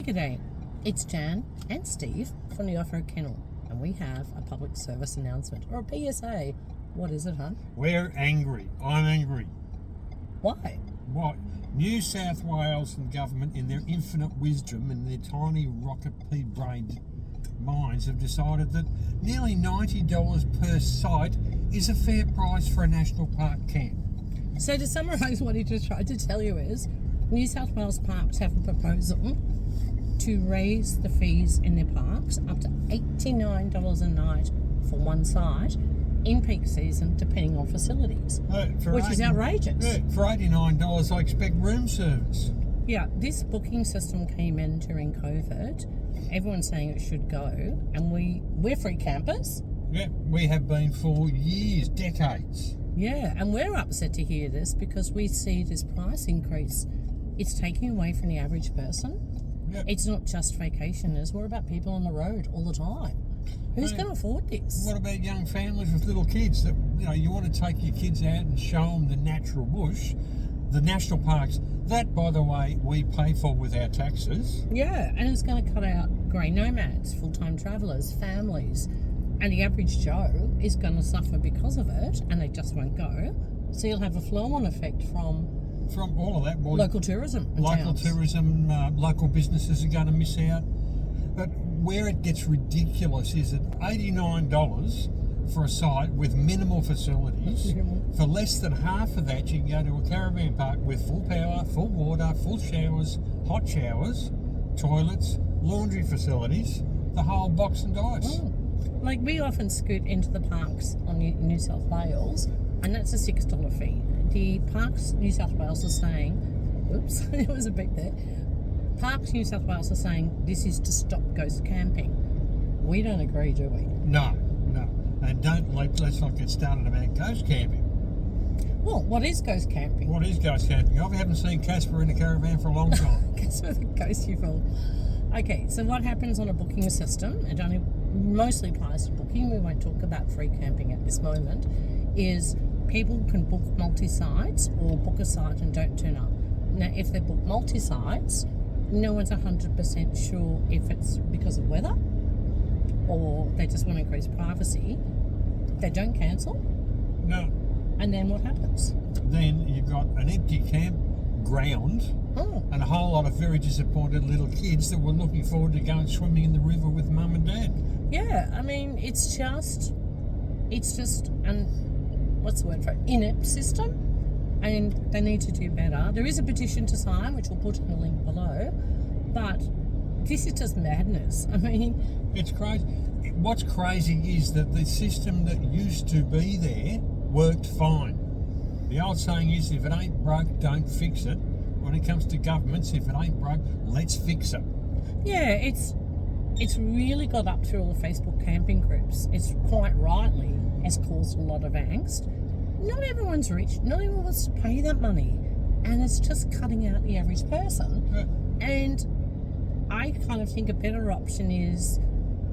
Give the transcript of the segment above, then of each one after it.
G'day, it's Jan and Steve from the Off-Road Kennel, and we have a public service announcement, or a PSA. What is it, huh? We're angry. I'm angry. Why? What? New South Wales and government, in their infinite wisdom and their tiny rocket pea-brained minds, have decided that nearly $90 per site is a fair price for a national park camp. So to summarise what he just tried to tell you is, New South Wales Parks have a proposal to raise the fees in their parks up to $89 a night for one site in peak season, depending on facilities, which is outrageous. Yeah, for $89, I expect room service. Yeah, this booking system came in during COVID. Everyone's saying it should go, and we're free campers. Yeah, we have been for years, decades. Yeah, and we're upset to hear this because we see this price increase. It's taking away from the average person. Yep. It's not just vacationers. We're about people on the road all the time. Who's going to afford this? What about young families with little kids that, you want to take your kids out and show them the natural bush, the national parks, that, by the way, we pay for with our taxes. Yeah, and it's going to cut out grey nomads, full-time travellers, families, and the average Joe is going to suffer because of it, and they just won't go. So you'll have a flow-on effect from all of that. Local tourism. Local businesses are going to miss out. But where it gets ridiculous is at $89 for a site with minimal facilities. For less than half of that, you can go to a caravan park with full power, full water, full showers, hot showers, toilets, laundry facilities, the whole box and dice. Oh. Like, we often scoot into the parks on New South Wales, and that's a $6 fee. The Parks New South Wales are saying, oops, there was a beep there. Parks New South Wales are saying this is to stop ghost camping. We don't agree, do we? No. And let's not get started about ghost camping. Well, what is ghost camping? What is ghost camping? I haven't seen Casper in a caravan for a long time. Casper the ghosty fool. Okay, so what happens on a booking system, it only mostly applies to booking, we won't talk about free camping at this moment, is people can book multi-sites or book a site and don't turn up. Now, if they book multi-sites, no one's 100% sure if it's because of weather or they just want to increase privacy. They don't cancel. No. And then what happens? Then you've got an empty campground and a whole lot of very disappointed little kids that were looking forward to going swimming in the river with mum and dad. Yeah, I mean, it's just what's the word for it? Inept system, and they need to do better. There is a petition to sign, which we'll put in the link below, but this is just madness. I mean, it's crazy. What's crazy is that the system that used to be there worked fine. The old saying is, if it ain't broke, don't fix it. When it comes to governments, if it ain't broke, let's fix it. Yeah, it's really got up through all the Facebook camping groups. It's quite rightly has caused a lot of angst. Not everyone's rich. Not everyone wants to pay that money. And it's just cutting out the average person. Yeah. And I kind of think a better option is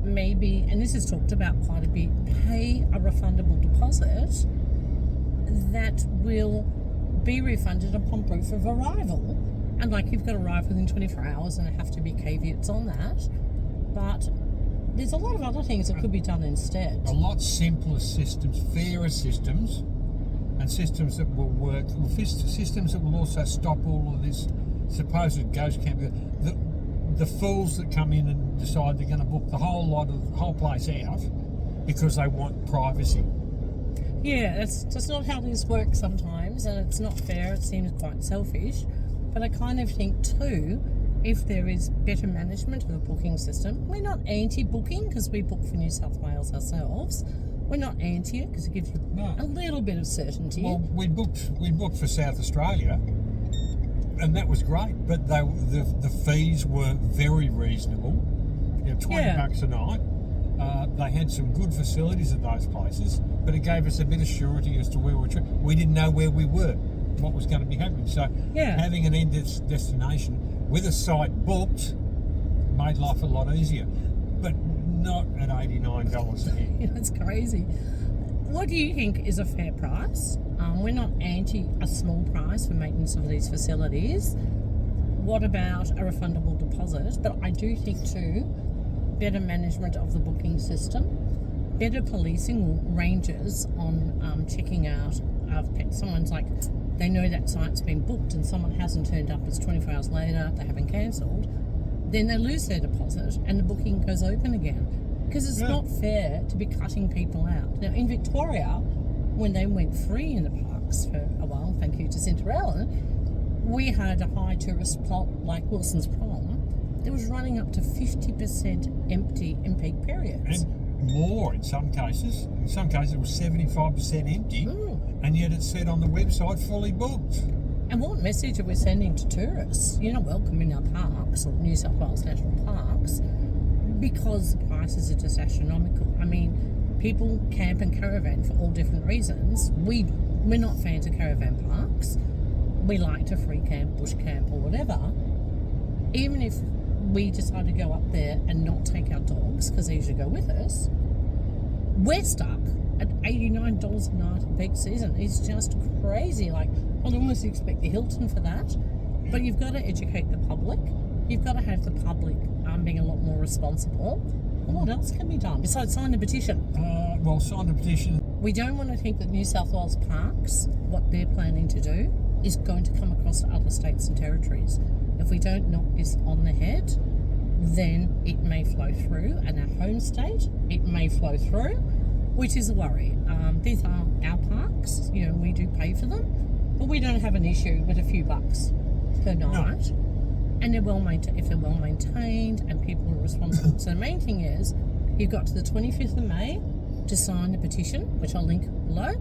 maybe, and this is talked about quite a bit, pay a refundable deposit that will be refunded upon proof of arrival. And like, you've got to arrive within 24 hours and there have to be caveats on that. But there's a lot of other things that could be done instead. A lot simpler systems, fairer systems, and systems that will work, systems that will also stop all of this supposed ghost camping. The fools that come in and decide they're going to book the whole place out because they want privacy. Yeah, that's just not how this works sometimes, and it's not fair. It seems quite selfish. But I kind of think too, if there is better management of the booking system, we're not anti-booking because we book for New South Wales ourselves. We're not anti it because it gives you a little bit of certainty. Well, we booked for South Australia, and that was great. But the fees were very reasonable. $20 a night. They had some good facilities at those places, but it gave us a bit of surety as to where we didn't know where we were, what was going to be happening. So having an end destination with a site booked made life a lot easier, but not at $89 a head. That's crazy. What do you think is a fair price? We're not anti a small price for maintenance of these facilities. what about a refundable deposit? But I do think too, better management of the booking system, better policing ranges on checking out someone's like, they know that site's been booked and someone hasn't turned up, it's 24 hours later, they haven't cancelled, then they lose their deposit and the booking goes open again. Because it's not fair to be cutting people out. Now, in Victoria, when they went free in the parks for a while, thank you to Cinderella, we had a high tourist plot like Wilson's Prom that was running up to 50% empty in peak periods. And more in some cases. In some cases it was 75% empty, and yet it said on the website fully booked. And what message are we sending to tourists? You're not welcome in our parks or New South Wales National Parks because the prices are just astronomical. I mean, people camp and caravan for all different reasons. We're not fans of caravan parks. We like to free camp, bush camp or whatever. Even if we decide to go up there and not take our dogs, because they usually go with us, we're stuck at $89 a night in peak season. It's just crazy. Like, I'd almost expect the Hilton for that. But you've got to educate the public. You've got to have the public being a lot more responsible. And what else can be done besides sign the petition? Well, sign the petition. We don't want to think that New South Wales Parks, what they're planning to do, is going to come across to other states and territories. If we don't knock this on the head, then it may flow through, and our home state, it may flow through, which is a worry. These are our parks, you know, we do pay for them, but we don't have an issue with a few bucks per night. No. And they're if they're well maintained and people are responsible. So the main thing is, you've got to the 25th of May to sign the petition, which I'll link below,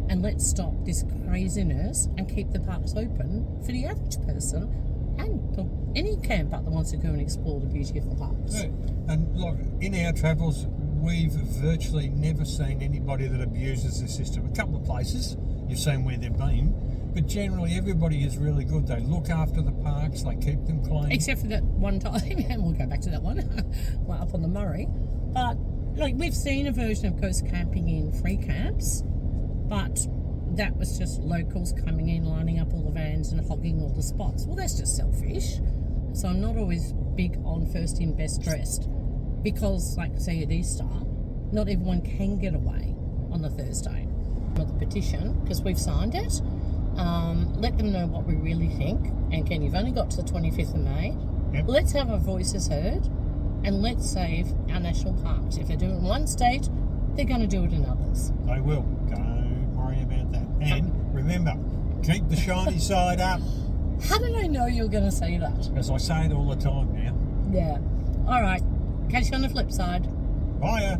and let's stop this craziness and keep the parks open for the average person and for any camper that wants to go and explore the beauty of the parks. Yeah. And like in our travels, we've virtually never seen anybody that abuses the system. A couple of places you've seen where they've been, but generally everybody is really good. They look after the parks, they keep them clean. Except for that one time, and we'll go back to that one, up on the Murray. But like, we've seen a version of ghost camping in free camps, but that was just locals coming in, lining up all the vans and hogging all the spots. Well, that's just selfish. So I'm not always big on first in, best dressed, because like say at Easter, not everyone can get away on the Thursday. Of the petition, because we've signed it. Let them know what we really think. And Ken, you've only got to the 25th of May. Yep. Let's have our voices heard, and let's save our national parks. If they're doing it in one state, they're going to do it in others. They will. Don't worry about that. And remember, keep the shiny side up. How did I know you were going to say that? As I say it all the time now. Yeah. All right. Catch you on the flip side. Bye.